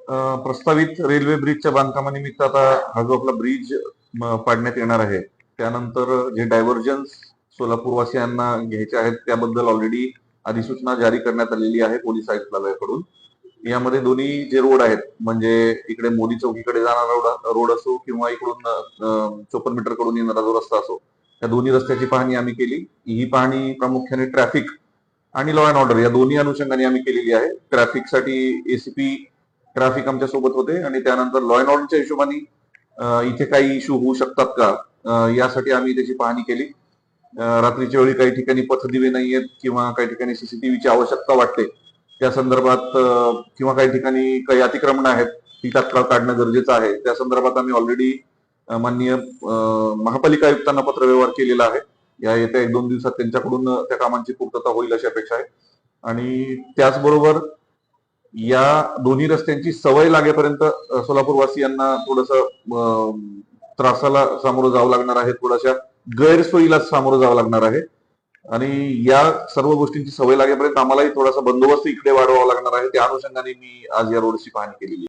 प्रस्तावित रेल्वे ब्रिजच्या बांधकामानिमित्त आता हा जो आपला ब्रिज पाडण्यात येणार आहे, त्यानंतर जे डायव्हर्जन्स सोलापूरवासियांना घ्यायचे आहेत त्याबद्दल ऑलरेडी अधिसूचना जारी करण्यात आलेली आहे पोलीस आयुक्तालयाकडून. यामध्ये दोन्ही जे रोड आहेत, म्हणजे इकडे मोदी चौकीकडे जाणारा रोड असो किंवा इकडून 54 मीटर कडून येणारा जो रस्ता असो, त्या दोन्ही रस्त्याची पाहणी आम्ही केली. ही पाहणी प्रामुख्याने ट्रॅफिक आणि लॉ अँड ऑर्डर या दोन्ही अनुषंगाने आम्ही केलेली आहे. ट्रॅफिकसाठी एसीपी ट्रॅफिक आमच्या सोबत होते आणि त्यानंतर लॉ अँड ऑर्डरच्या हिशोबाने इथे काही इश्यू होऊ शकतात का यासाठी आम्ही त्याची पाहणी केली. रात्रीच्या वेळी काही ठिकाणी पथदिवे नाहीयेत किंवा काही ठिकाणी सीसीटीव्हीची आवश्यकता वाटते त्या संदर्भात, किंवा काही ठिकाणी काही अतिक्रमण आहेत ती तात्काळ काढणं गरजेचं आहे, त्या संदर्भात आम्ही ऑलरेडी माननीय महापालिका आयुक्तांना पत्रव्यवहार केलेला आहे. या येत्या 1-2 दिवसात त्यांच्याकडून त्या कामांची पूर्तता होईल अशी अपेक्षा आहे. आणि त्याचबरोबर या दोन्ही रस्त्यांची सवय लागेपर्यंत सोलापूरवासियांना थोडस त्रासाला सामोरं जावं लागणार आहे, थोड्याशा गैरसोयीला सामोरं जावं लागणार आहे. आणि या सर्व गोष्टींची सवय लागेपर्यंत आम्हालाही थोडासा बंदोबस्त इकडे वाढवावा लागणार आहे. त्या अनुषंगाने मी आज या रोडची पाहणी केलेली आहे.